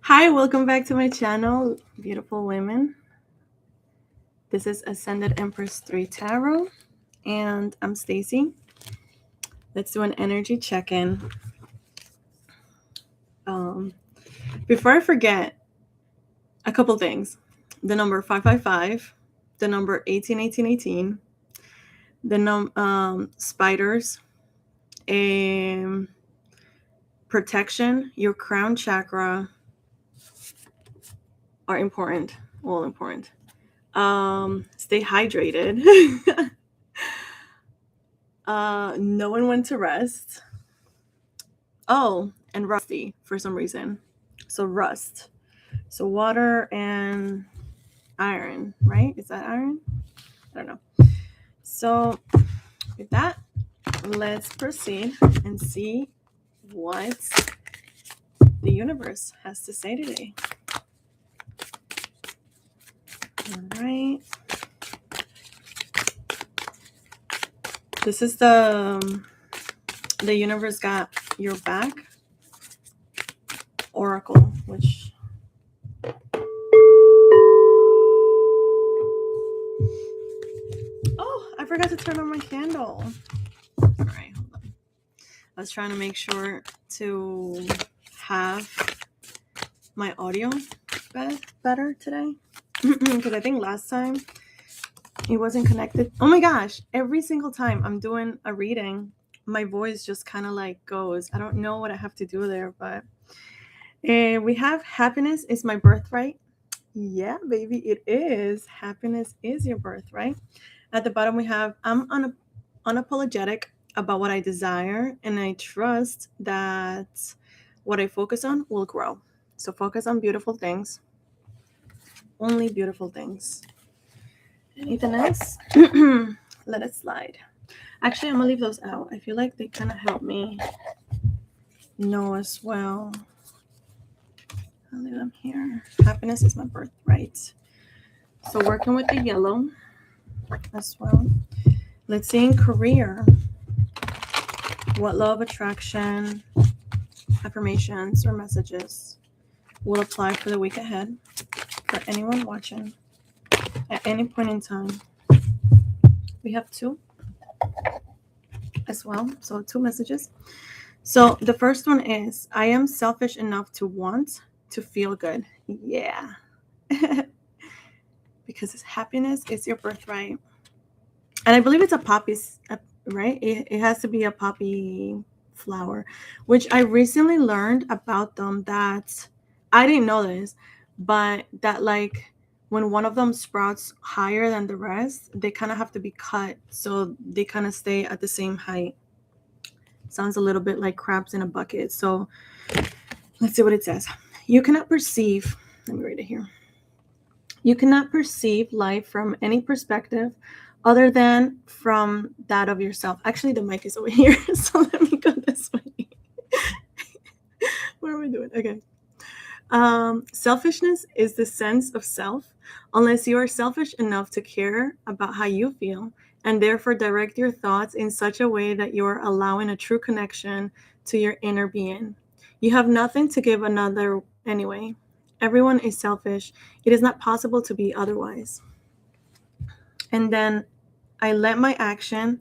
Hi, welcome back to my channel, beautiful women. This is Ascended Empress 3 Tarot, and I'm Stacy. Let's do an energy check-in. Before I forget, a couple things. The number 555, the number 181818, the spiders, protection, your crown chakra are important, all important. Stay hydrated. Knowing when to rest. Oh, and rusty for some reason. So rust. So water and iron, right? Is that iron? I don't know. So with that, let's proceed and see what the universe has to say today. All right. This is the universe got your back oracle, which I forgot to turn on my candle. All right, hold on. I was trying to make sure to have my audio better today because I think last time it wasn't connected. Oh my gosh, every single time I'm doing a reading, my voice just kind of like goes. I don't know what I have to do there, but we have happiness is my birthright. Yeah, baby, it is. Happiness is your birthright. At the bottom, we have I'm unapologetic about what I desire, and I trust that what I focus on will grow. So focus on beautiful things. Only beautiful things. Anything else? Let it slide. Actually, I'm going to leave those out. I feel like they kind of help me know as well. I'll leave them here. Happiness is my birthright. So working with the yellow as well. Let's see in career. What law of attraction, affirmations, or messages will apply for the week ahead for anyone watching at any point in time? We have two as well, so two messages. So the first one is, I am selfish enough to want to feel good. Yeah. Because happiness is your birthright. And I believe it's a poppy, right? It has to be a poppy flower, which I recently learned about them, that I didn't know this, but that like when one of them sprouts higher than the rest, they kind of have to be cut so they kind of stay at the same height. Sounds a little bit like crabs in a bucket. So let's see what it says. You cannot perceive, let me read it here. You cannot perceive life from any perspective other than from that of yourself. Actually, the mic is over here, so let me go this way. What are we doing? Okay. Selfishness is the sense of self, unless you are selfish enough to care about how you feel, and therefore direct your thoughts in such a way that you are allowing a true connection to your inner being. You have nothing to give another anyway. Everyone is selfish. It is not possible to be otherwise. And then I let my action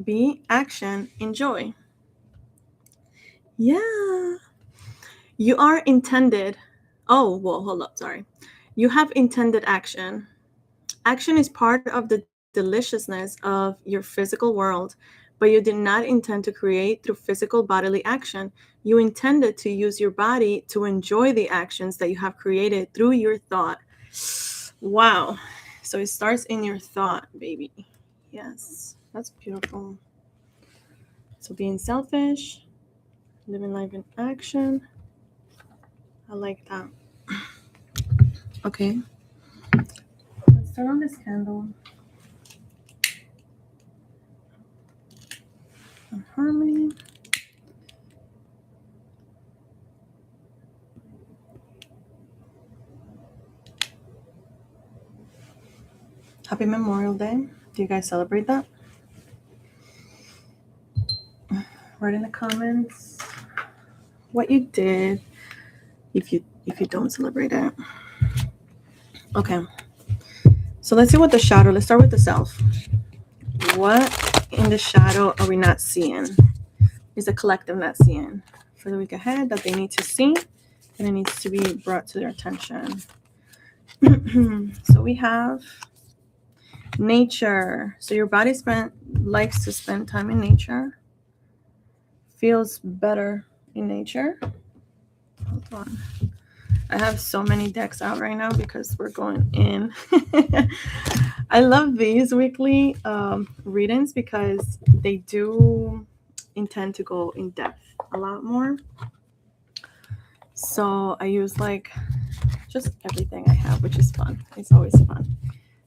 be action in joy. Yeah. You are intended. Oh, well, hold up. Sorry. You have intended action. Action is part of the deliciousness of your physical world, but you did not intend to create through physical bodily action. You intended to use your body to enjoy the actions that you have created through your thought. Wow. So it starts in your thought, baby. Yes, that's beautiful. So being selfish, living life in action. I like that. Okay. Let's turn on this candle. Harmony. Happy Memorial Day. Do you guys celebrate that? Write in the comments what you did. if you don't celebrate it. Okay. So let's see what the shadow, let's start with the self. What in the shadow are we not seeing? Is the collective not seeing for the week ahead that they need to see and it needs to be brought to their attention? So we have nature. So your body likes to spend time in nature, feels better in nature. Hold on. I have so many decks out right now because we're going in. I love these weekly readings because they do intend to go in depth a lot more. So I use like just everything I have, which is fun. It's always fun.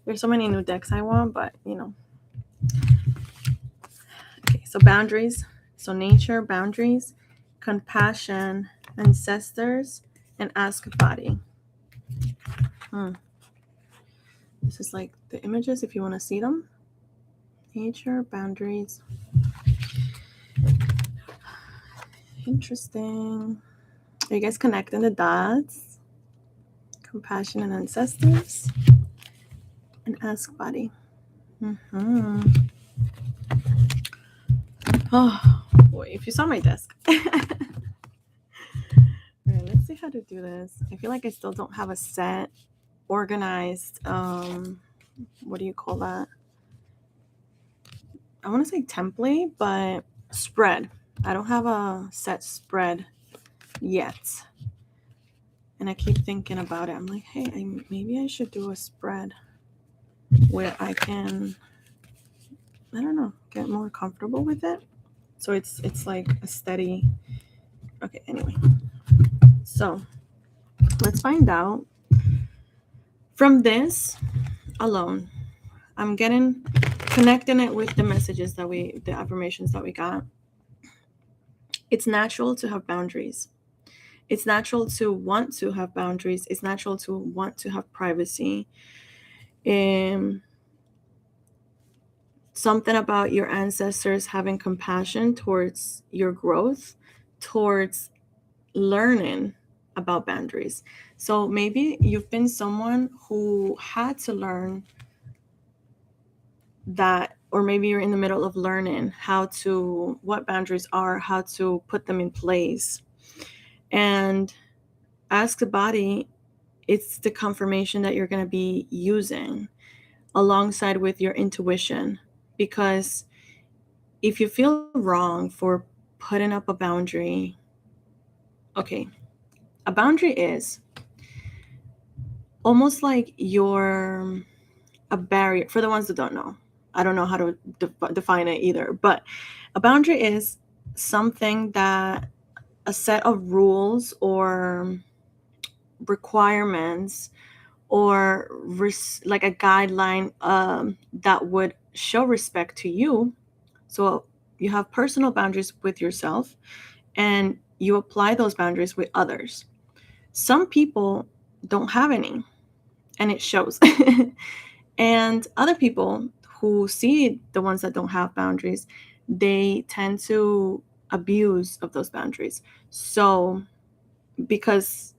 There's so many new decks I want, but you know. Okay, so boundaries. So nature, boundaries, compassion, ancestors, and ask body. This is like the images if you want to see them. Nature, boundaries. Interesting. Are you guys connecting the dots? Compassion and ancestors. And ask body. Oh boy, if you saw my desk. All right, let's see how to do this. I feel like I still don't have a set, organized, what do you call that? I want to say template, but spread. I don't have a set spread yet. And I keep thinking about it. I'm like, hey, maybe I should do a spread where I can, I don't know, get more comfortable with it. So it's like a steady. Okay, anyway. So let's find out. From this alone, I'm connecting it with the messages the affirmations that we got. It's natural to have boundaries. It's natural to want to have boundaries. It's natural to want to have privacy. Something about your ancestors having compassion towards your growth, towards learning about boundaries. So maybe you've been someone who had to learn that, or maybe you're in the middle of learning what boundaries are, how to put them in place. And ask the body, it's the confirmation that you're going to be using alongside with your intuition. Because if you feel wrong for putting up a boundary, okay, a boundary is almost like a barrier. For the ones that don't know, I don't know how to define it either, but a boundary is something that a set of rules or requirements or like a guideline that would show respect to you. So you have personal boundaries with yourself and you apply those boundaries with others. Some people don't have any and it shows. And other people who see the ones that don't have boundaries, they tend to abuse of those boundaries. So because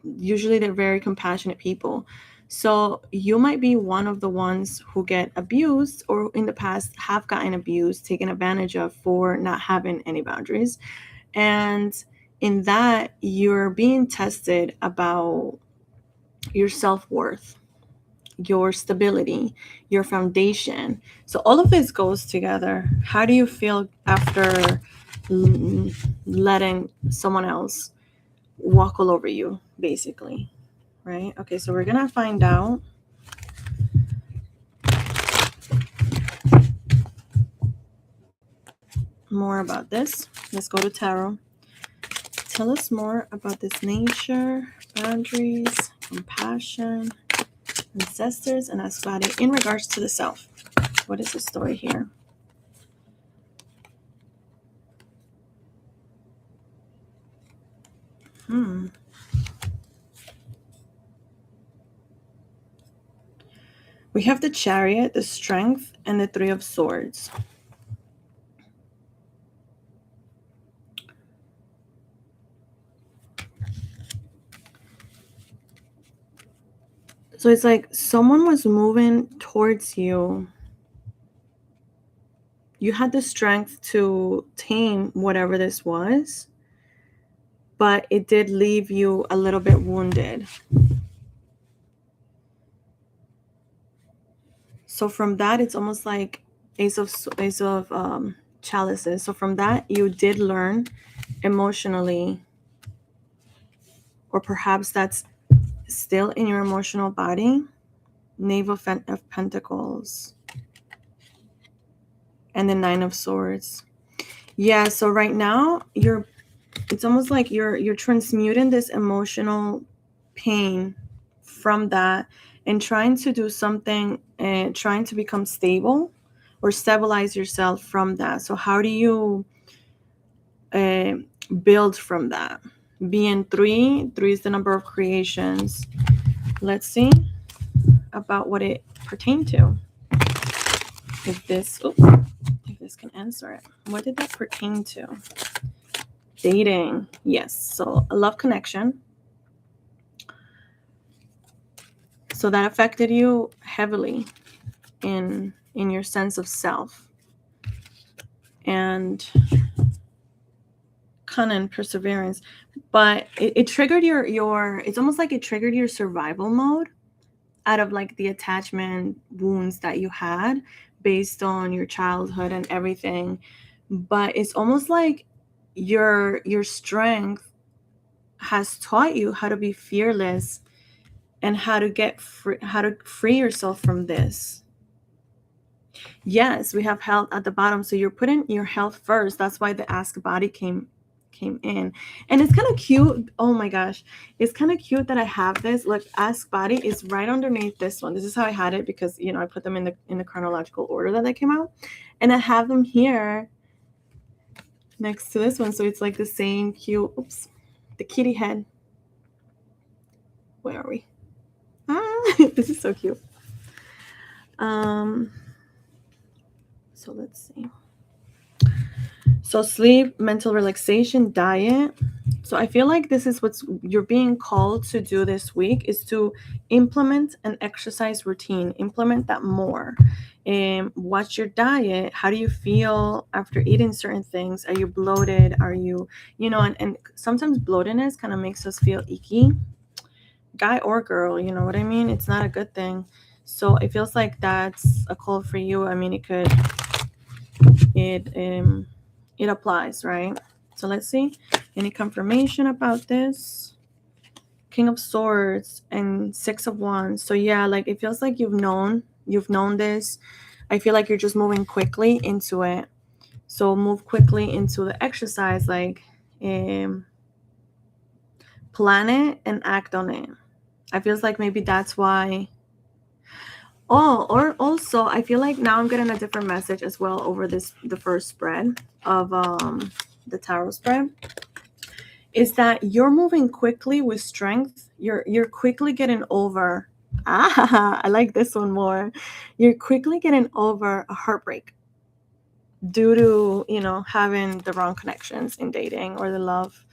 usually they're very compassionate people. So you might be one of the ones who get abused or in the past have gotten abused, taken advantage of for not having any boundaries. And in that, you're being tested about your self-worth, your stability, your foundation. So all of this goes together. How do you feel after letting someone else walk all over you, basically? Right? Okay, so we're gonna find out more about this. Let's go to tarot. Tell us more about this nature, boundaries, compassion, ancestors, and ask body in regards to the self. What is the story here? We have the Chariot, the Strength, and the Three of Swords. So it's like someone was moving towards you. You had the strength to tame whatever this was, but it did leave you a little bit wounded. So from that, it's almost like Ace of Chalices. So from that, you did learn emotionally, or perhaps that's still in your emotional body. Knave of Pentacles and the Nine of Swords. Yeah, so right now it's almost like you're transmuting this emotional pain from that and trying to do something and trying to become stable or stabilize yourself from that. So how do you build from that? Being three is the number of creations. Let's see about what it pertained to. If this can answer it. What did that pertain to? Dating. Yes. So a love connection. So that affected you heavily in your sense of self and cunning, perseverance. But it triggered your it's almost like it triggered your survival mode out of like the attachment wounds that you had based on your childhood and everything. But it's almost like your strength has taught you how to be fearless and how to get how to free yourself from this. Yes, we have health at the bottom, so you're putting your health first. That's why the ask body came in, and it's kind of cute. Oh my gosh, it's kind of cute that I have this. Look, ask body is right underneath this one. This is how I had it because I put them in the chronological order that they came out, and I have them here next to this one, so it's like the same cute. Oops, the kitty head. Where are we? This is so cute. So let's see. So sleep, mental relaxation, diet. So I feel like this is what you're being called to do this week, is to implement an exercise routine. Implement that more. Watch your diet. How do you feel after eating certain things? Are you bloated? Are you, and sometimes bloatedness kind of makes us feel icky. Guy or girl, you know what I mean? It's not a good thing. So it feels like that's a call for you. I mean, it applies, right? So let's see. Any confirmation about this? King of Swords and Six of Wands. So yeah, like it feels like you've known this. I feel like you're just moving quickly into it. So move quickly into the exercise, like plan it and act on it. I feels like maybe that's why. Oh, or also I feel like now I'm getting a different message as well over the first spread of the tarot spread, is that you're moving quickly with strength. You're quickly getting over. I like this one more. You're quickly getting over a heartbreak due to having the wrong connections in dating or the love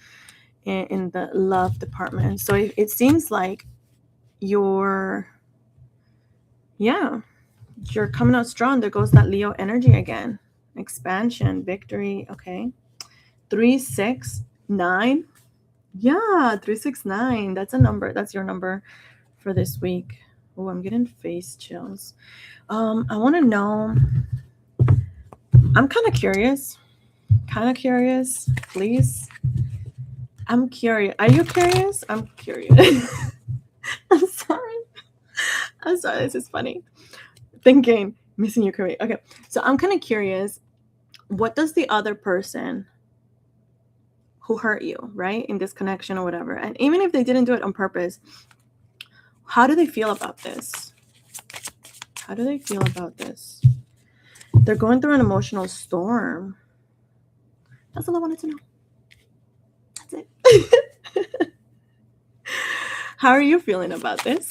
in the love department. So it seems like you're coming out strong. There goes that Leo energy again. Expansion, victory. Okay. 3, 6, 9. Yeah, 369. That's a number. That's your number for this week. Oh, I'm getting face chills. I want to know. I'm kind of curious. Please. I'm curious. Are you curious? I'm curious. I'm sorry. This is funny. Thinking, missing your career. Okay, so I'm kind of curious. What does the other person who hurt you, right, in this connection or whatever, and even if they didn't do it on purpose, how do they feel about this? How do they feel about this? They're going through an emotional storm. That's all I wanted to know. That's it. How are you feeling about this?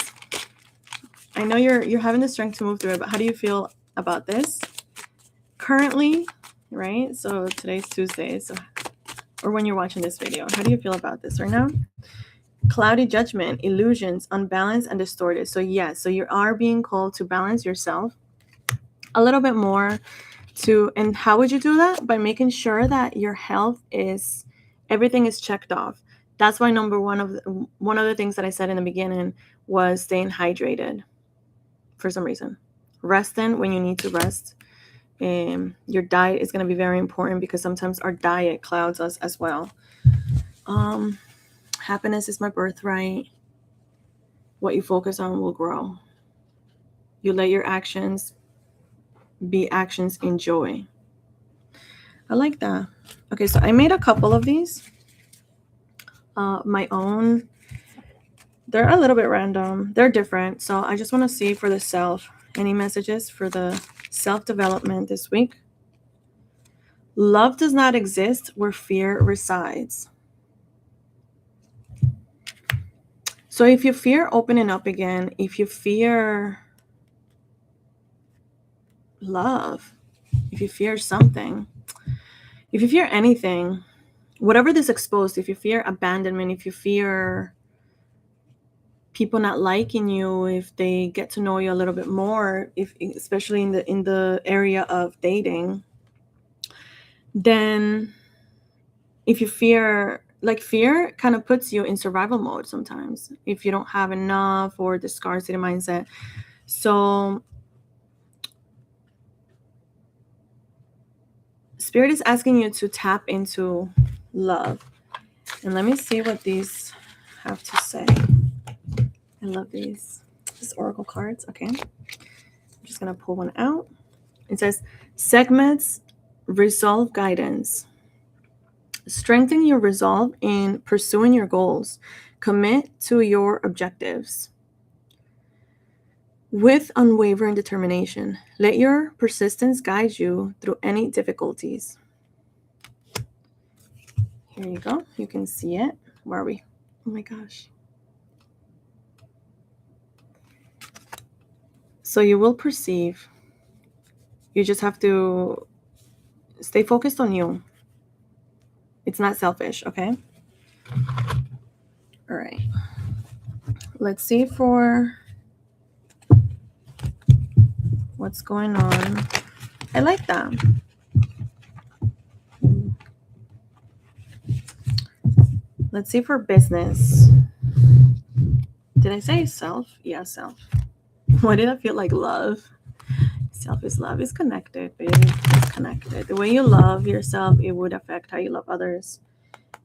I know you're having the strength to move through it, but how do you feel about this currently, right? So today's Tuesday, or when you're watching this video, how do you feel about this right now? Cloudy judgment, illusions, unbalanced and distorted. So yes, so you are being called to balance yourself a little bit more. And how would you do that? By making sure that your health is, everything is checked off. That's why one of the things that I said in the beginning was staying hydrated for some reason. Resting when you need to rest. Your diet is going to be very important because sometimes our diet clouds us as well. Happiness is my birthright. What you focus on will grow. You let your actions be actions in joy. I like that. Okay, so I made a couple of these. My own. They're a little bit random. They're different. So I just want to see for the self. Any messages for the self-development this week? Love does not exist where fear resides. So if you fear opening up again, if you fear love, if you fear something, if you fear anything, whatever this exposed, if you fear abandonment, if you fear people not liking you, if they get to know you a little bit more, if especially in the area of dating, then if you fear, like fear kind of puts you in survival mode sometimes if you don't have enough, or the scarcity mindset. So Spirit is asking you to tap into love. And let me see what these have to say. I love these oracle cards. Okay. I'm just going to pull one out. It says, segments, resolve guidance. Strengthen your resolve in pursuing your goals. Commit to your objectives with unwavering determination. Let your persistence guide you through any difficulties. Here you go. You can see it. Where are we? Oh my gosh. So you will perceive. You just have to stay focused on you. It's not selfish, okay? All right. Let's see for what's going on. I like that. Let's see for business. Did I say self? Yeah, self. Why did I feel like love? Self is love. It's connected, baby. It's connected. The way you love yourself, it would affect how you love others.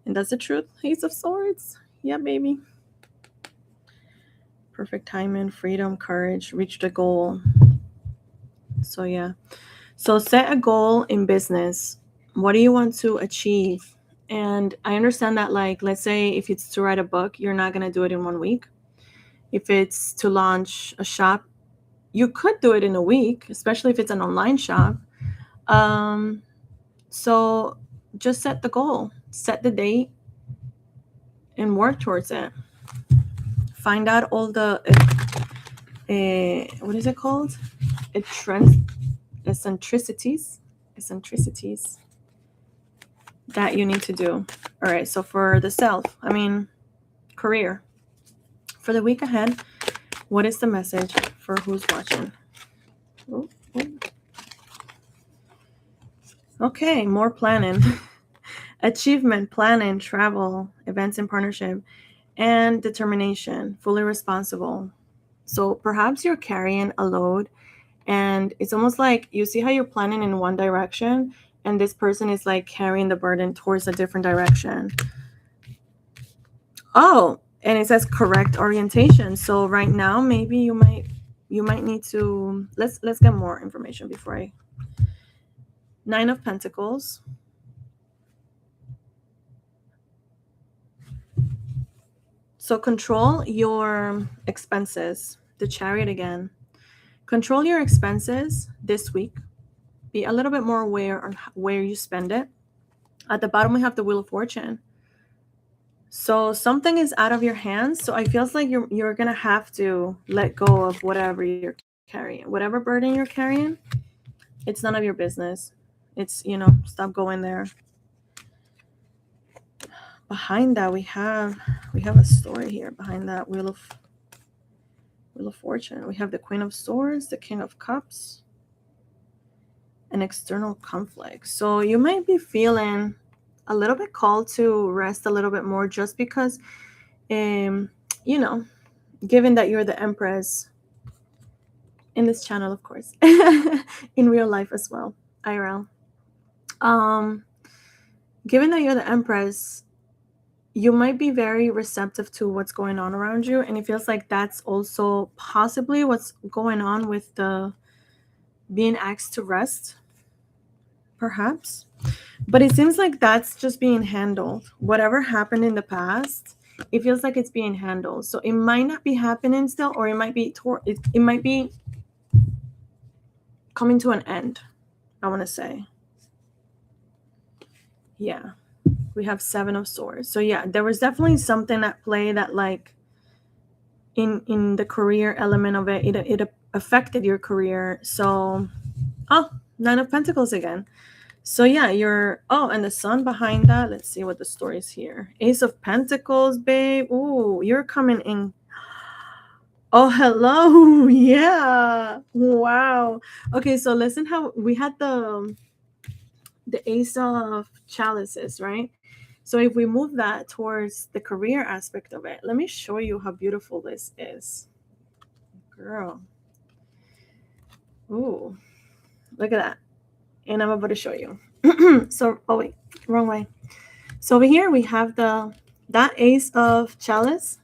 And that's the truth. Ace of Swords. Yeah, baby. Perfect timing, freedom, courage, reach the goal. So yeah. So set a goal in business. What do you want to achieve? And I understand that, like, let's say if it's to write a book, you're not going to do it in 1 week. If it's to launch a shop, you could do it in a week, especially if it's an online shop. So just set the goal, set the date, and work towards it. Find out all the, what is it called? Eccentricities that you need to do. All right, so for the self, career. For the week ahead, what is the message for who's watching? Ooh. Okay, more planning. Achievement, planning, travel, events in partnership, and determination, fully responsible. So perhaps you're carrying a load, and it's almost like you see how you're planning in one direction, and this person is like carrying the burden towards a different direction. Oh, and it says correct orientation. So right now, maybe you might need to, let's get more information before I. 9 of Pentacles. So control your expenses. The Chariot again. Control your expenses this week. Be a little bit more aware on where you spend it. At the bottom, we have the Wheel of Fortune. So something is out of your hands. So I feels like you're going to have to let go of whatever you're carrying. Whatever burden you're carrying, it's none of your business. It's, stop going there. behind that we have a story here behind that Wheel of Fortune. We have the Queen of Swords, the King of Cups, and external conflict. So you might be feeling a little bit called to rest a little bit more, just because you know, given that you're the Empress in this channel, of course, in real life as well, IRL. Given that you're the Empress, you might be very receptive to what's going on around you, and it feels like that's also possibly what's going on with the being asked to rest, perhaps. But it seems like that's just being handled. Whatever happened in the past, it feels like it's being handled. So it might not be happening still, or it might be it might be coming to an end, I want to say. Yeah, we have Seven of Swords. So yeah, there was definitely something at play that, like, in the career element of it, it affected your career. So, oh, Nine of Pentacles again. So yeah, and the Sun behind that. Let's see what the story is here. Ace of Pentacles, babe. Ooh, you're coming in. Oh, hello. Yeah. Wow. Okay, so listen how we had the Ace of Chalices, right? So if we move that towards the career aspect of it, let me show you how beautiful this is. Girl. Ooh, look at that. And I'm about to show you. So, oh wait, wrong way. So over here we have that Ace of Chalice.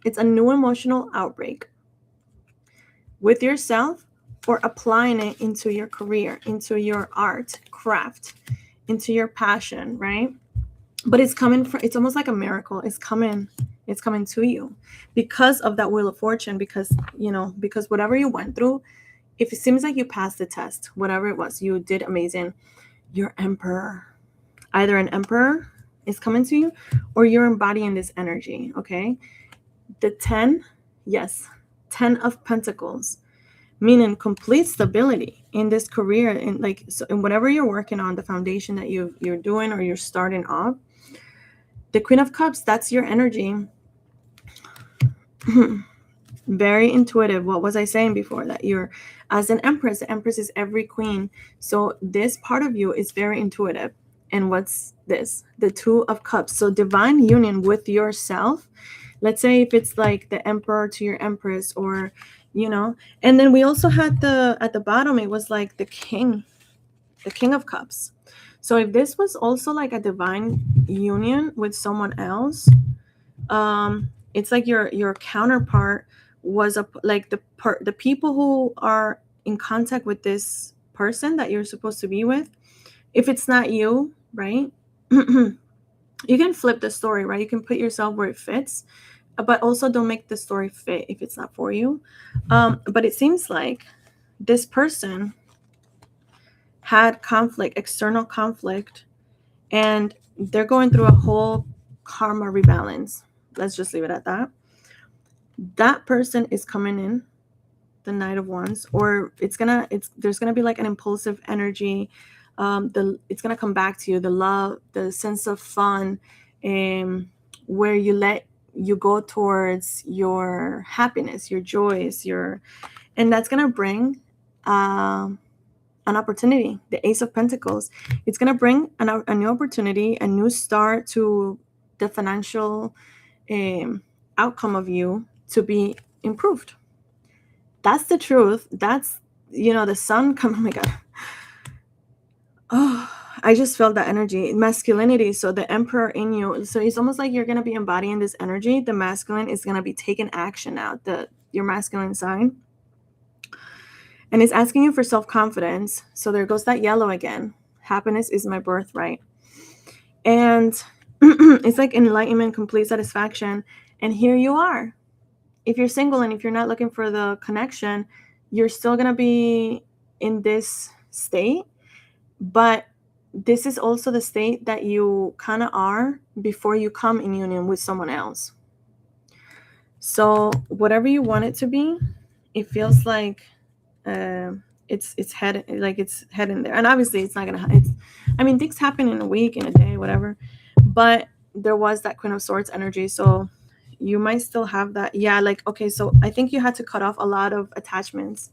It's a new emotional outbreak with yourself, or applying it into your career, into your art, craft, into your passion, right? But it's almost like a miracle. It's coming to you because of that Wheel of Fortune, because whatever you went through, if it seems like you passed the test, whatever it was, you did amazing. Your Emperor, either an Emperor is coming to you, or you're embodying this energy, okay? The 10 of Pentacles, meaning complete stability in this career, in whatever you're working on, the foundation that you're doing or you're starting off. The Queen of Cups, that's your energy. Very intuitive. What was I saying before? That you're, as an Empress, the Empress is every queen. So this part of you is very intuitive. And what's this? The Two of Cups. So divine union with yourself. Let's say if it's like the Emperor to your Empress, or, and then we also had at the bottom, it was like the King of Cups. So if this was also like a divine union with someone else, it's like your counterpart was the people who are in contact with this person that you're supposed to be with. If it's not you, right? You can flip the story, right? You can put yourself where it fits, but also don't make the story fit if it's not for you. But it seems like this person had conflict, external conflict, and they're going through a whole karma rebalance. Let's just leave it at that. That person is coming in, the Knight of Wands, or there's gonna be like an impulsive energy. It's gonna come back to you, the love, the sense of fun, where you go towards your happiness, your joys, and that's gonna bring an opportunity. The Ace of Pentacles, it's gonna bring a new opportunity, a new start to the financial outcome of you to be improved. That's the truth. That's, the Sun oh my God. Oh, I just felt that energy, masculinity. So the Emperor in you. So it's almost like you're going to be embodying this energy. The masculine is going to be taking action now, your masculine sign. And it's asking you for self-confidence. So there goes that yellow again. Happiness is my birthright. And it's like enlightenment, complete satisfaction. And here you are. If you're single and if you're not looking for the connection, you're still going to be in this state. But this is also the state that you kind of are before you come in union with someone else. So whatever you want it to be, it feels like it's heading there. And obviously it's not going to, things happen in a week, in a day, whatever. But there was that Queen of Swords energy. So you might still have that. Yeah, like, okay, so I think you had to cut off a lot of attachments.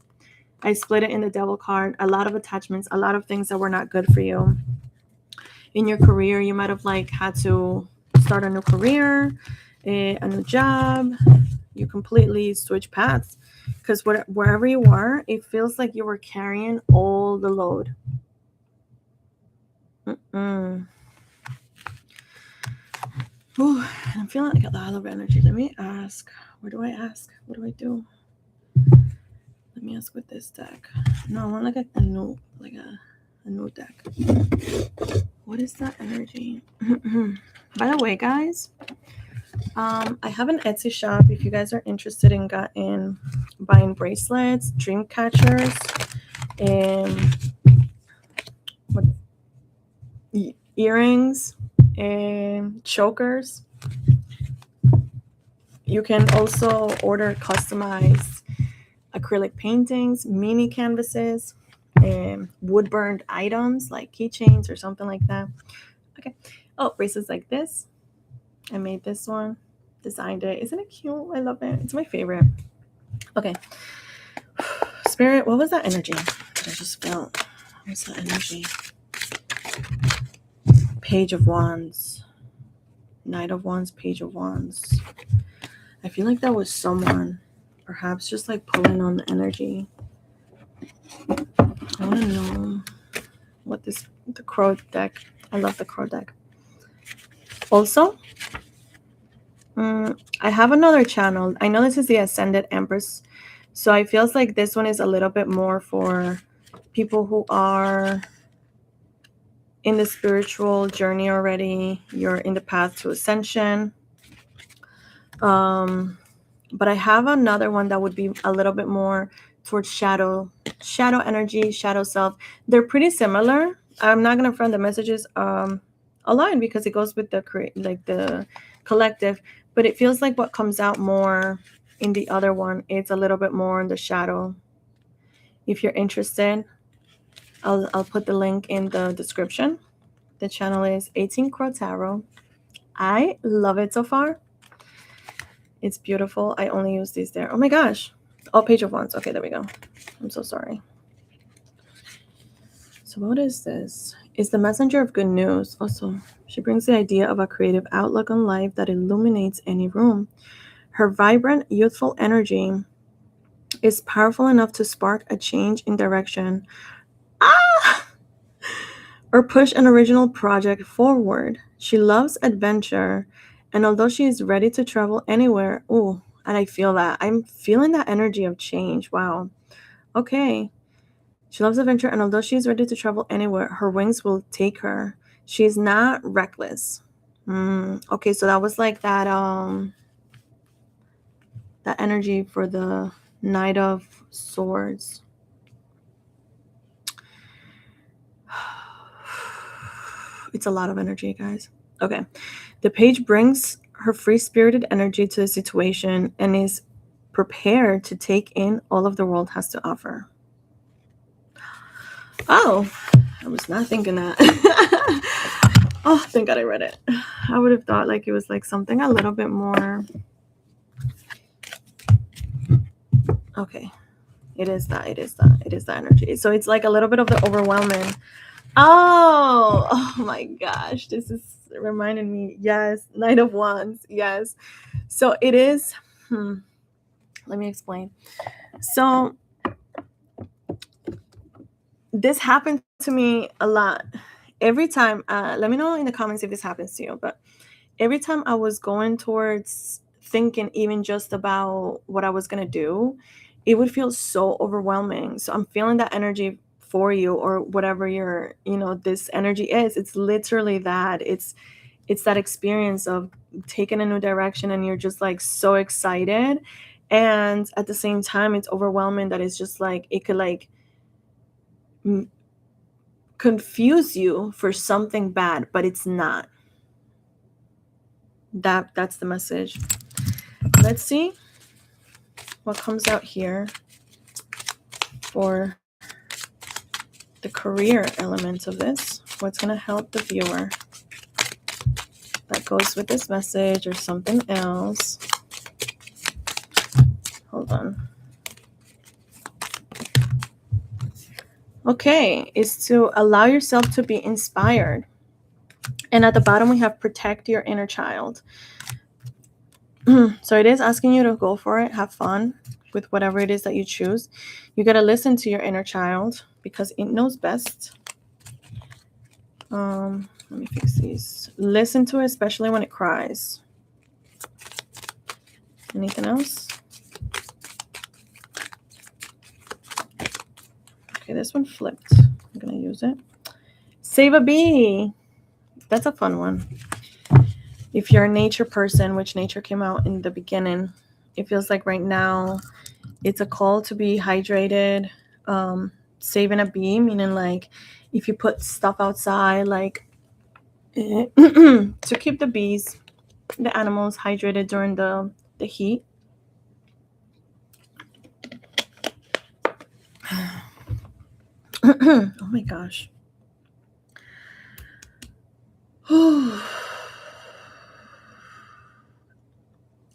I split it in the Devil card. A lot of attachments, a lot of things that were not good for you. In your career, you might have like had to start a new career, a new job. You completely switch paths because wherever you are, it feels like you were carrying all the load. Ooh, I'm feeling like a lot of energy. Let me ask. Where do I ask? What do I do? Let me ask with this deck. No, I want like a new deck. What is that energy? By the way, guys, I have an Etsy shop. If you guys are interested in buying bracelets, dream catchers, and earrings, and chokers. You can also order customized acrylic paintings, mini canvases, and wood burned items like keychains or something like that. Okay. Oh, bracelets like this. I made this one, designed it. Isn't it cute? I love it. It's my favorite. Okay. Spirit, what was that energy that I just felt? What was that energy? Page of Wands. Knight of Wands, Page of Wands. I feel like that was someone perhaps just like pulling on the energy. I want to know what the Crow deck. I love the Crow deck. Also, I have another channel. I know this is the Ascended Empress. So I feels like this one is a little bit more for people who are in the spiritual journey already. You're in the path to ascension. But I have another one that would be a little bit more towards shadow energy, shadow self. They're pretty similar. I'm not gonna front the messages align because it goes with the collective, but it feels like what comes out more in the other one, it's a little bit more in the shadow. If you're interested, I'll put the link in the description. The channel is 18 Crow Tarot. I love it so far. It's beautiful. I only use these there. Oh my gosh. Oh, Page of Wands. Okay, there we go. I'm so sorry. So what is this? It's the messenger of good news. Also, she brings the idea of a creative outlook on life that illuminates any room. Her vibrant, youthful energy is powerful enough to spark a change in direction. Or push an original project forward. She loves adventure, and although she is ready to travel anywhere, and I feel that. I'm feeling that energy of change. Wow. Okay. She loves adventure, and although she is ready to travel anywhere, her wings will take her. She's not reckless. Okay, so that was like that that energy for the Knight of Swords. It's a lot of energy, guys. Okay. The page brings her free-spirited energy to the situation and is prepared to take in all of the world has to offer. Oh, I was not thinking that. Oh, thank God I read it. I would have thought like it was like something a little bit more. Okay. It is that energy. So it's like a little bit of the overwhelming. Oh my gosh. This is reminding me. Yes. Knight of Wands. Yes. So it is. Let me explain. So this happened to me a lot. Every time, let me know in the comments if this happens to you, but every time I was going towards thinking even just about what I was going to do, it would feel so overwhelming. So I'm feeling that energy for you, or whatever this energy is. It's literally that. It's that experience of taking a new direction, and you're just like so excited, and at the same time it's overwhelming that it's just like it could like confuse you for something bad, but it's not. That's the message. Let's see what comes out here for the career element of this. What's going to help the viewer? Let's goes with this message or something else. Hold on. Okay, is to allow yourself to be inspired. And at the bottom, we have protect your inner child. So it is asking you to go for it, have fun with whatever it is that you choose. You got to listen to your inner child because it knows best. Let me fix these. Listen to it, especially when it cries. Anything else? Okay, this one flipped. I'm going to use it. Save a bee. That's a fun one. If you're a nature person, which nature came out in the beginning, it feels like right now it's a call to be hydrated. Saving a bee, meaning like if you put stuff outside, like to keep the bees, the animals hydrated during the heat. Oh my gosh.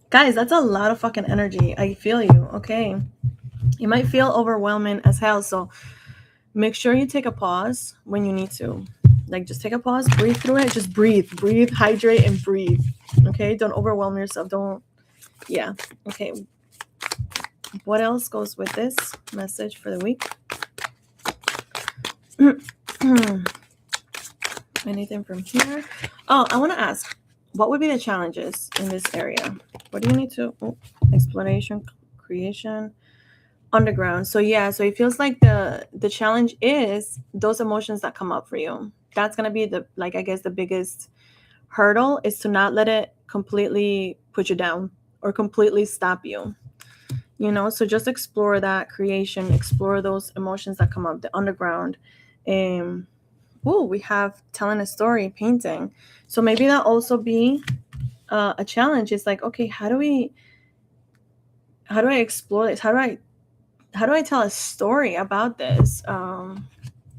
Guys, that's a lot of fucking energy. I feel you. Okay. It might feel overwhelming as hell. So make sure you take a pause when you need to. Like, just take a pause, breathe through it. Just breathe, hydrate, and breathe. Okay. Don't overwhelm yourself. Don't. Yeah. Okay. What else goes with this message for the week? Anything from here? Oh, I want to ask, what would be the challenges in this area? What do you need to exploration, creation, underground? So yeah, so it feels like the challenge is those emotions that come up for you. That's gonna be the, like, I guess the biggest hurdle is to not let it completely put you down or completely stop you. You know, so just explore that creation, explore those emotions that come up, the underground. We have telling a story, painting. So maybe that also be a challenge. It's like, okay, how do I explore this? How do I tell a story about this?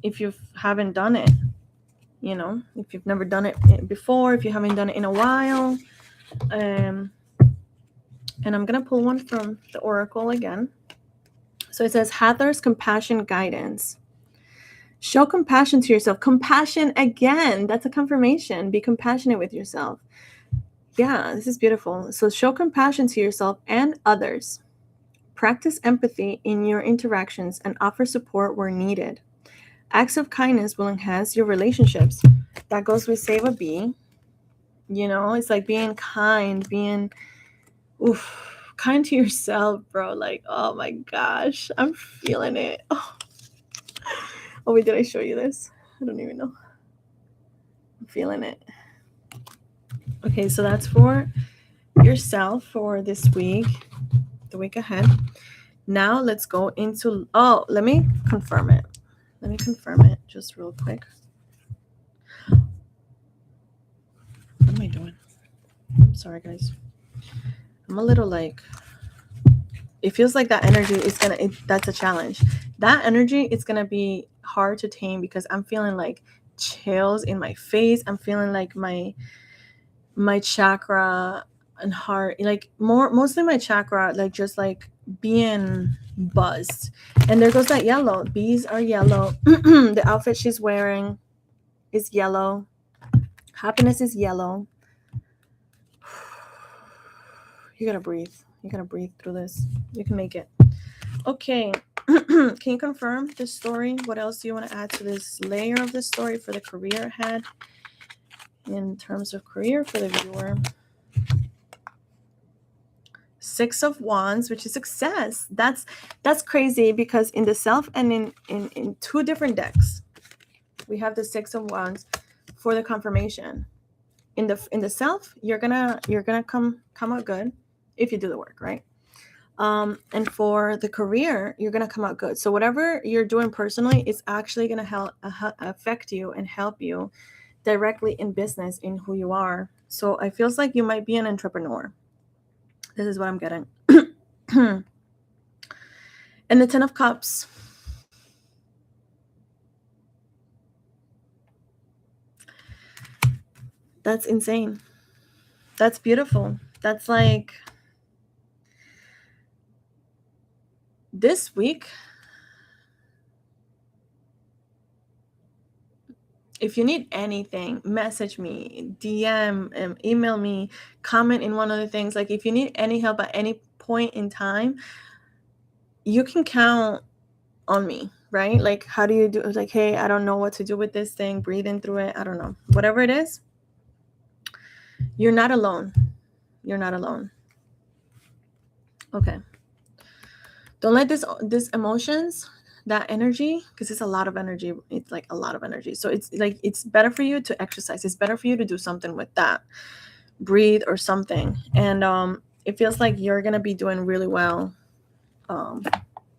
If you haven't done it, you know, if you've never done it before, if you haven't done it in a while. And I'm going to pull one from the Oracle again. So it says, Hather's compassion guidance. Show compassion to yourself. Compassion again. That's a confirmation. Be compassionate with yourself. Yeah, this is beautiful. So show compassion to yourself and others. Practice empathy in your interactions and offer support where needed. Acts of kindness will enhance your relationships. That goes with save a bee. You know, it's like being kind, kind to yourself, bro. Like, oh my gosh, I'm feeling it. Oh, wait, did I show you this? I don't even know. I'm feeling it. Okay, so that's for yourself for this week, the week ahead. Now let's go into, let me confirm it. Just real quick. What am I doing? I'm sorry, guys. I'm a little like, it feels like that energy is that's a challenge. That energy is going to be hard to tame because I'm feeling like chills in my face. I'm feeling like my chakra and heart, like mostly my chakra, like just like being buzzed. And there goes that yellow. Bees are yellow. The outfit she's wearing is yellow. Happiness is yellow. You gotta breathe. You gotta breathe through this. You can make it. Okay. Can you confirm this story? What else do you want to add to this layer of the story for the career ahead? In terms of career for the viewer. 6 of Wands, which is success. That's crazy because in the self and in two different decks, we have the 6 of Wands for the confirmation. In the self, you're gonna come out good if you do the work, right? And for the career, you're gonna come out good. So whatever you're doing personally, it's actually gonna help affect you and help you directly in business, in who you are. So it feels like you might be an entrepreneur. This is what I'm getting. And the 10 of Cups. That's insane. That's beautiful. That's like this week. If you need anything, message me, DM, email me, comment in one of the things. Like if you need any help at any point in time, you can count on me, right? Like how do you do it? Like, hey, I don't know what to do with this thing, breathing through it, I don't know. Whatever it is, you're not alone. You're not alone. Okay. Don't let this emotions, that energy, because it's a lot of energy. It's like a lot of energy. So it's like it's better for you to exercise. It's better for you to do something with that. Breathe or something. And it feels like you're gonna be doing really well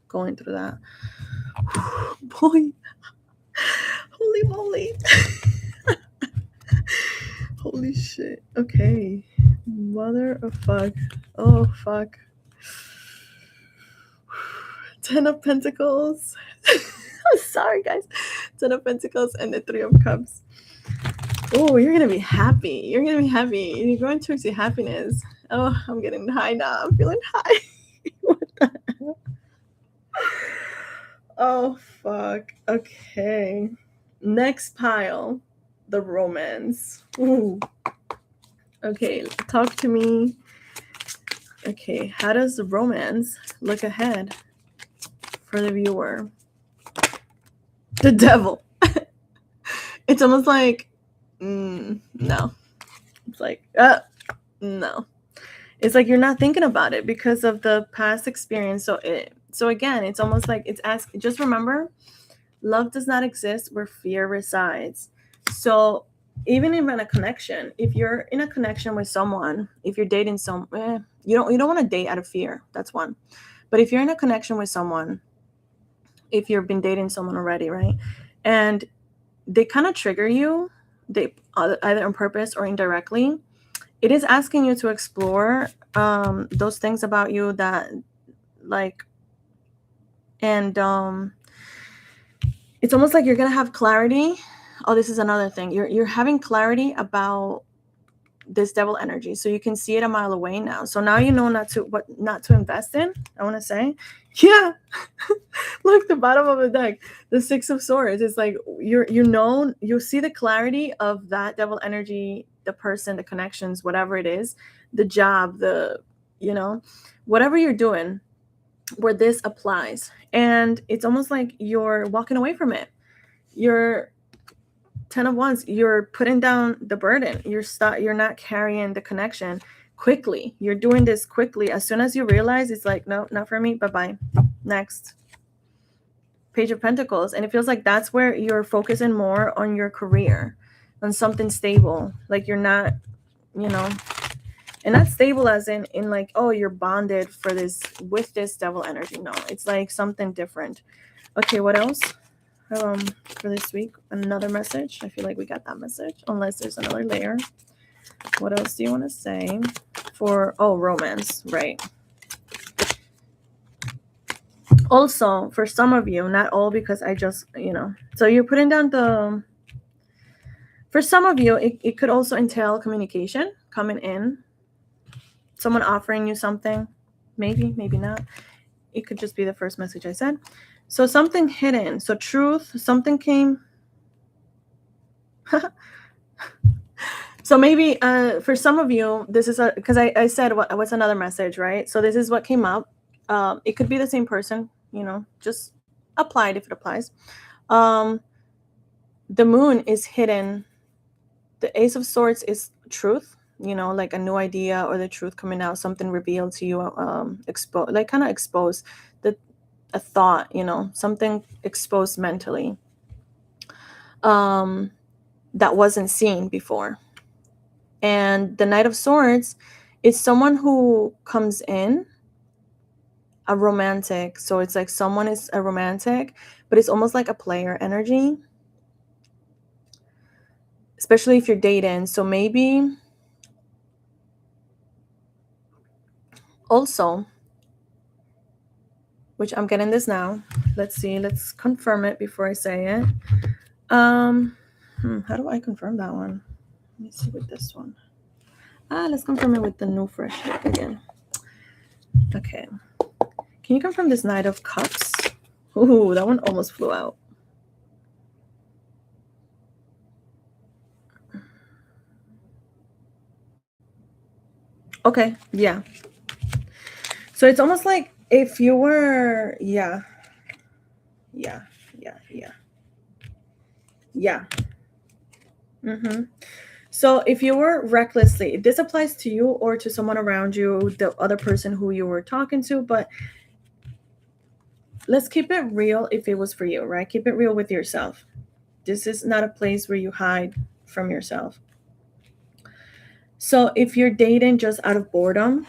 going through that. Boy. Holy moly. Holy shit. Okay. Mother of fuck. Oh fuck. 10 of Pentacles. I'm sorry, guys. 10 of Pentacles and the 3 of Cups. Oh, you're going to be happy. You're going to be happy. You're going towards your happiness. Oh, I'm getting high now. I'm feeling high. What the hell? Oh, fuck. Okay. Next pile. The romance. Ooh. Okay, talk to me. Okay, how does the romance look ahead for the viewer? The devil. It's almost like, no. It's like, no. It's like you're not thinking about it because of the past experience. So again, it's almost like it's asking. Just remember, love does not exist where fear resides. So even in a connection, if you're in a connection with someone, if you're dating someone, you don't want to date out of fear. That's one. But if you're in a connection with someone, if you've been dating someone already, right, and they kind of trigger you, they either on purpose or indirectly, it is asking you to explore those things about you that like, and it's almost like you're gonna have clarity. Oh, this is another thing. You're having clarity about this devil energy, so you can see it a mile away now. So now you know not to invest in. I want to say, yeah. Look, the bottom of the deck, the 6 of Swords. It's like you see the clarity of that devil energy, the person, the connections, whatever it is, the job, whatever you're doing, where this applies, and it's almost like you're walking away from it. You're 10 of Wands, you're putting down the burden. You're not carrying the connection quickly. You're doing this quickly. As soon as you realize it's like, no, not for me, bye-bye. Next. Page of Pentacles. And it feels like that's where you're focusing more on your career, on something stable. Like you're not, and not stable as in like, oh, you're bonded for this with this devil energy. No, it's like something different. Okay, what else? For this week, another message. I feel like we got that message, unless there's another layer. What else do you want to say for romance, right? Also, for some of you, not all, because I just, so you're putting down for some of you, it could also entail communication coming in, someone offering you something, maybe not. It could just be the first message I said. So something hidden. So truth, something came. So maybe for some of you, this is because I said what's another message, right? So this is what came up. It could be the same person, just applied if it applies. The moon is hidden. The Ace of Swords is truth, like a new idea or the truth coming out, something revealed to you, kind of exposed, a thought, something exposed mentally that wasn't seen before. And the Knight of Swords is someone who comes in, a romantic. So it's like someone is a romantic, but it's almost like a player energy, especially if you're dating. So maybe also, which I'm getting this now. Let's see. Let's confirm it before I say it. How do I confirm that one? Let me see with this one. Let's confirm it with the new fresh deck again. Okay. Can you confirm this Knight of Cups? Ooh, that one almost flew out. Okay, yeah. So it's almost like if you were, yeah. Mm-hmm. So if you were recklessly, this applies to you or to someone around you, the other person who you were talking to, but let's keep it real if it was for you, right? Keep it real with yourself. This is not a place where you hide from yourself. So if you're dating just out of boredom,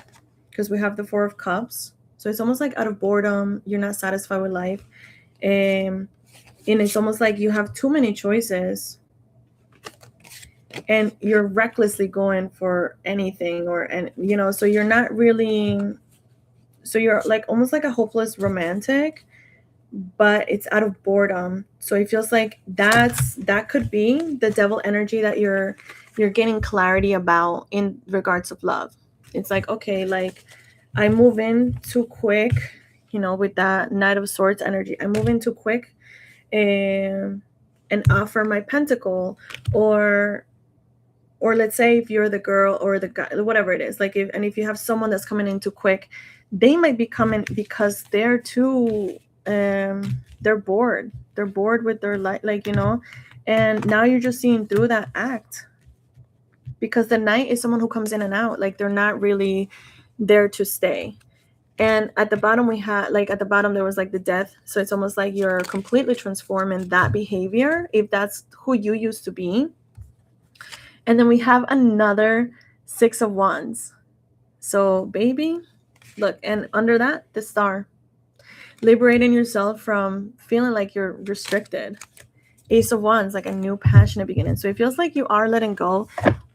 because we have the Four of Cups, so it's almost like out of boredom, you're not satisfied with life. And it's almost like you have too many choices and you're recklessly going for anything so you're not really, so you're like almost like a hopeless romantic, but it's out of boredom. So it feels like that could be the devil energy that you're getting clarity about in regards of love. It's like, okay, like I move in too quick, with that Knight of Swords energy. I move in too quick and offer my pentacle, or let's say if you're the girl or the guy, whatever it is, like if you have someone that's coming in too quick, they might be coming because they're too they're bored with their life, and now you're just seeing through that act, because the Knight is someone who comes in and out, like they're not really there to stay. And at the bottom there was like the Death, so it's almost like you're completely transforming that behavior if that's who you used to be. And then we have another Six of Wands. So baby, look, and under that, the Star. Liberating yourself from feeling like you're restricted. Ace of Wands, like a new passionate beginning. So it feels like you are letting go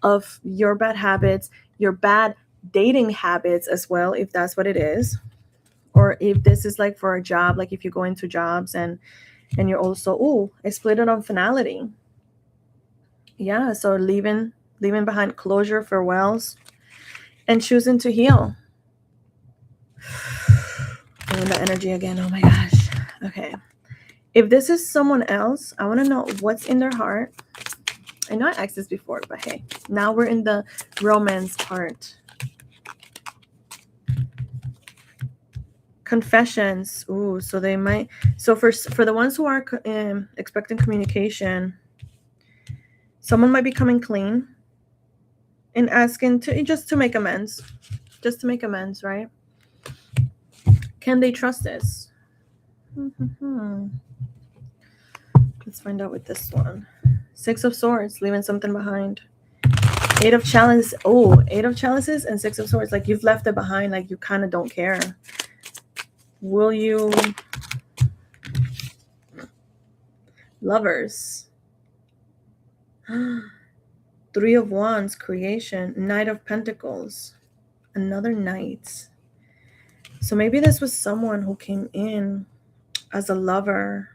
of your bad habits, your bad dating habits as well, if that's what it is. Or if this is like for a job, like if you go into jobs and you're also, I split it on finality. Yeah, so leaving behind closure, farewells, and choosing to heal. And the energy again. Oh my gosh. Okay. If this is someone else, I want to know what's in their heart. I know I asked this before, but hey, now we're in the romance part. Confessions. Ooh, so they might. So for the ones who are expecting communication, someone might be coming clean and asking to make amends. Just to make amends, right? Can they trust this? Let's find out with this one. Six of Swords, leaving something behind. Eight of Chalices. Oh, Eight of Chalices and Six of Swords. Like you've left it behind. Like you kind of don't care. Will you? Lovers. Three of Wands, creation. Knight of Pentacles. Another Knight. So maybe this was someone who came in as a lover.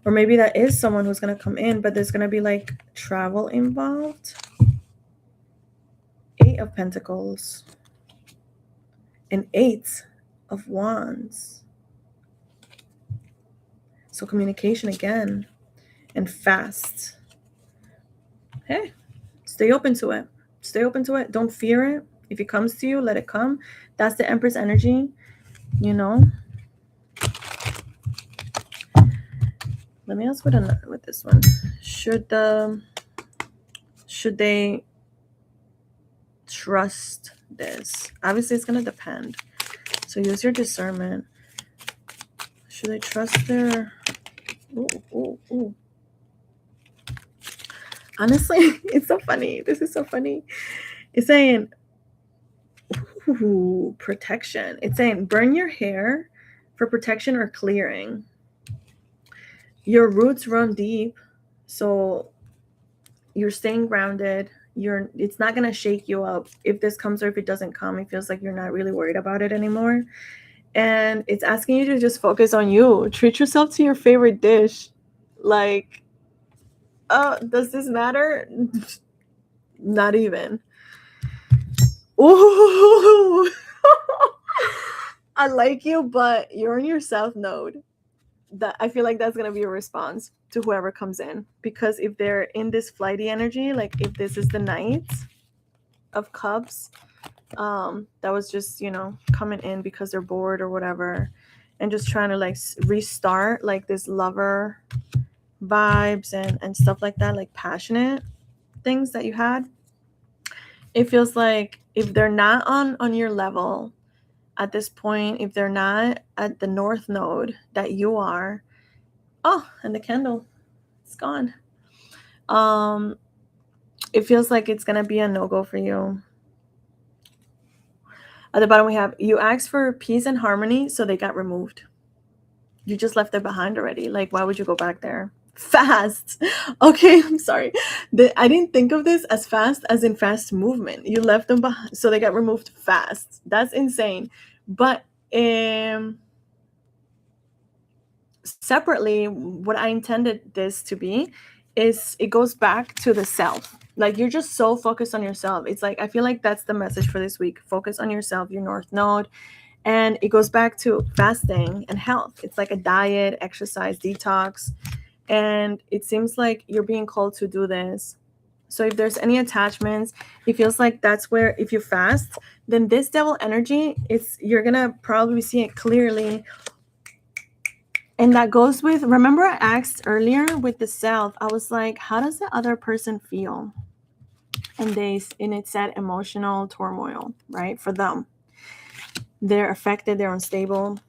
Or maybe that is someone who's going to come in, but there's going to be like travel involved. Eight of Pentacles. And Eight of Wands. So communication again. And fast. Hey, stay open to it. Stay open to it. Don't fear it. If it comes to you, let it come. That's the Empress energy, Let me ask with this one. Should they trust this? Obviously, it's going to depend. So use your discernment. Should they trust their... Ooh. Honestly, it's so funny. This is so funny. It's saying, protection. It's saying burn your hair for protection or clearing. Your roots run deep, so you're staying grounded. It's not going to shake you up. If this comes or if it doesn't come, it feels like you're not really worried about it anymore. And it's asking you to just focus on you. Treat yourself to your favorite dish. Like, does this matter? Not even. Ooh. I like you, but you're in your south node. That I feel like that's gonna be a response to whoever comes in, because if they're in this flighty energy, like if this is the Knight of Cups, that was just, you know, coming in because they're bored or whatever, and just trying to like restart like this lover vibes and stuff like that, like passionate things that you had. It feels like if they're not on your level at this point, if they're not at the north node that you are, oh, and the candle, it's gone. It feels like it's gonna be a no-go for you. At the bottom we have, you asked for peace and harmony, so they got removed. You just left it behind already. Like, why would you go back there? Fast. Okay, I'm sorry. I didn't think of this as fast as in fast movement. You left them behind, so they got removed fast. That's insane. But separately, what I intended this to be is it goes back to the self. Like, you're just so focused on yourself. It's like, I feel like that's the message for this week. Focus on yourself, your north node. And it goes back to fasting and health. It's like a diet, exercise, detox. And it seems like you're being called to do this. So if there's any attachments, it feels like that's where, if you fast, then this devil energy, you're going to probably see it clearly. And that goes with, remember I asked earlier with the self, I was like, how does the other person feel? And it said emotional turmoil, right? For them. They're affected, they're unstable.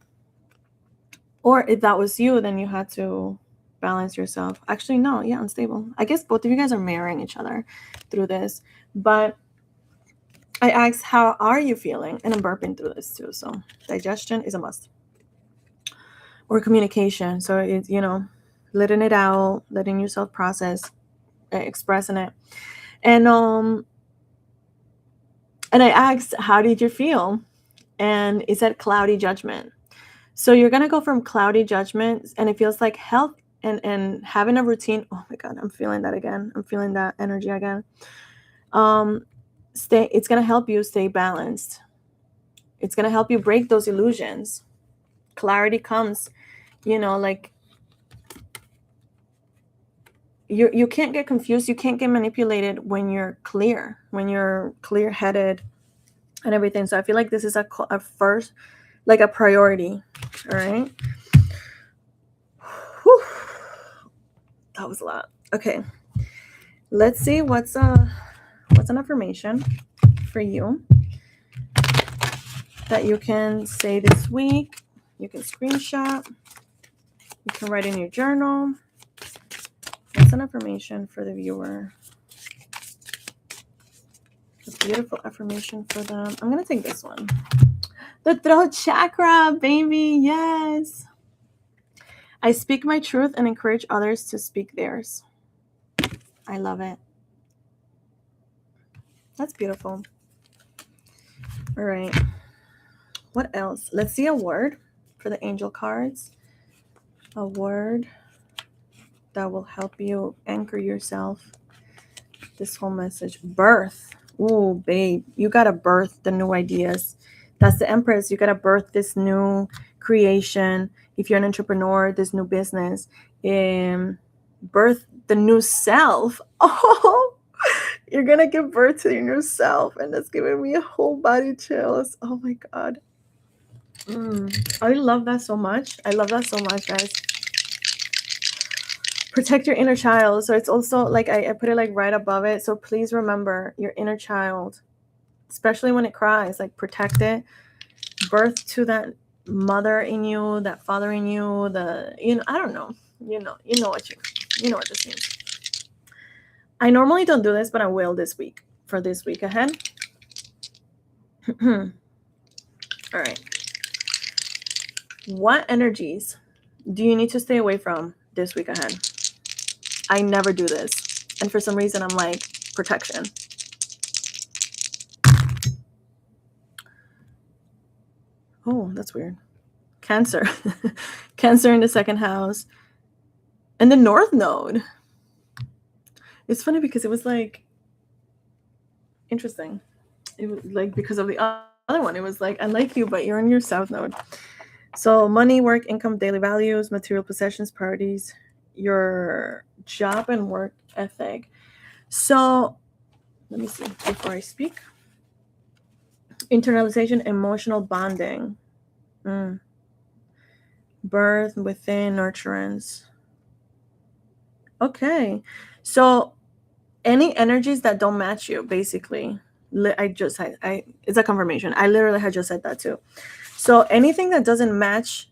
Or if that was you, then you had to balance yourself. Actually, no, yeah, unstable. I guess both of you guys are marrying each other through this. But I asked, how are you feeling? And I'm burping through this too. So digestion is a must. Or communication. So it's, you know, letting it out, letting yourself process, expressing it. And I asked, how did you feel? And it said cloudy judgment. So you're going to go from cloudy judgment, and it feels like health and having a routine. Oh my God, I'm feeling that again. I'm feeling that energy again. It's going to help you stay balanced. It's going to help you break those illusions. Clarity comes, you know, like you can't get confused. You can't get manipulated when you're clear-headed and everything. So I feel like this is a first, like a priority. All right. Whew. That was a lot. Okay. Let's see what's an affirmation for you that you can say this week. You can screenshot. You can write in your journal. What's an affirmation for the viewer? A beautiful affirmation for them. I'm going to take this one. The throat chakra, baby. Yes. I speak my truth and encourage others to speak theirs. I love it. That's beautiful. All right. What else? Let's see a word for the angel cards. A word that will help you anchor yourself. This whole message. Birth. Ooh, babe. You got to birth the new ideas. That's the Empress. You got to birth this new creation. If you're an entrepreneur, this new business. Birth the new self. Oh, you're going to give birth to your new self. And that's giving me a whole body chills. Oh, my God. I love that so much. I love that so much, guys. Protect your inner child. So it's also like I put it like right above it. So please remember your inner child, especially when it cries. Like, protect it. Birth to that mother in you, that father in you. I don't know. You know what this means. I normally don't do this, but I will this week for this week ahead. All right. What energies do you need to stay away from this week ahead? I never do this. And for some reason, I'm like, protection. Oh, that's weird. Cancer. Cancer in the second house. And the North Node. It's funny because it was like, interesting. it was like because of the other one. It was like, I like you, but you're in your south node. So money, work, income, daily values, material possessions, priorities, your job and work ethic. So let me see before I speak. Internalization, emotional bonding. Birth, within, nurturance. Okay. So any energies that don't match you, basically. It's a confirmation. I literally had just said that too. So anything that doesn't match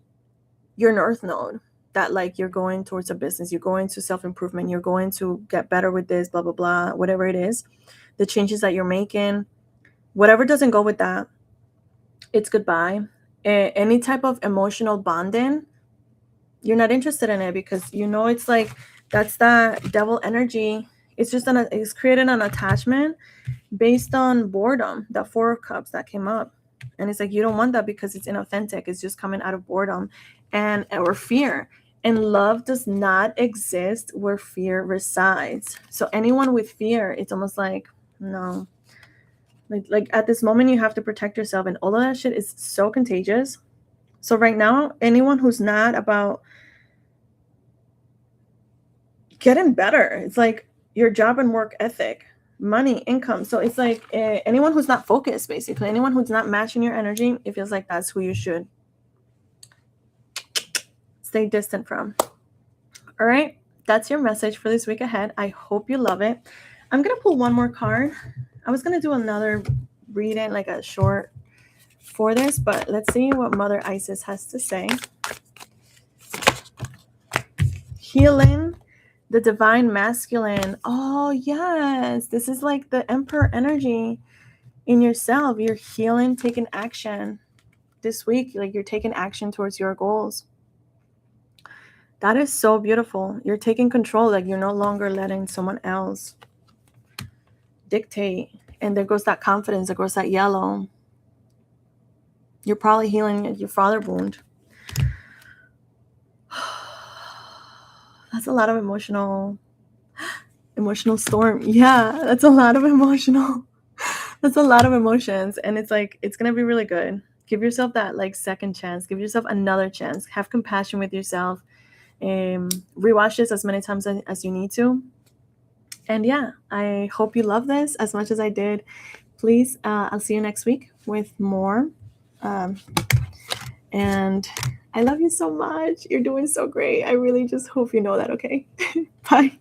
your north node, that like you're going towards a business, you're going to self-improvement, you're going to get better with this, blah, blah, blah, whatever it is, the changes that you're making, whatever doesn't go with that, it's goodbye. Any type of emotional bonding, you're not interested in it because it's like that's that devil energy. It's creating an attachment based on boredom, that 4 of Cups that came up. And it's like you don't want that because it's inauthentic. It's just coming out of boredom or fear. And love does not exist where fear resides. So anyone with fear, it's almost like, no. Like at this moment, you have to protect yourself. And all of that shit is so contagious. So right now, anyone who's not about getting better, it's like your job and work ethic, money, income. So it's like anyone who's not focused, basically, anyone who's not matching your energy, it feels like that's who you should stay distant from. All right, that's your message for this week ahead. I hope you love it. I'm going to pull one more card. I was going to do another reading, like a short for this, but let's see what Mother Isis has to say. Healing the divine masculine. Oh, yes. This is like the Emperor energy in yourself. You're healing, taking action this week. Like you're taking action towards your goals. That is so beautiful. You're taking control. Like you're no longer letting someone else dictate. And there goes that confidence. There goes that yellow. You're probably healing your father wound. That's a lot of emotional storm. Yeah, that's a lot of that's a lot of emotions. And it's like, it's going to be really good. Give yourself that like second chance. Give yourself another chance. Have compassion with yourself. Rewatch this as many times as you need to. And yeah, I hope you love this as much as I did. Please, I'll see you next week with more. And I love you so much. You're doing so great. I really just hope you know that, okay? Bye.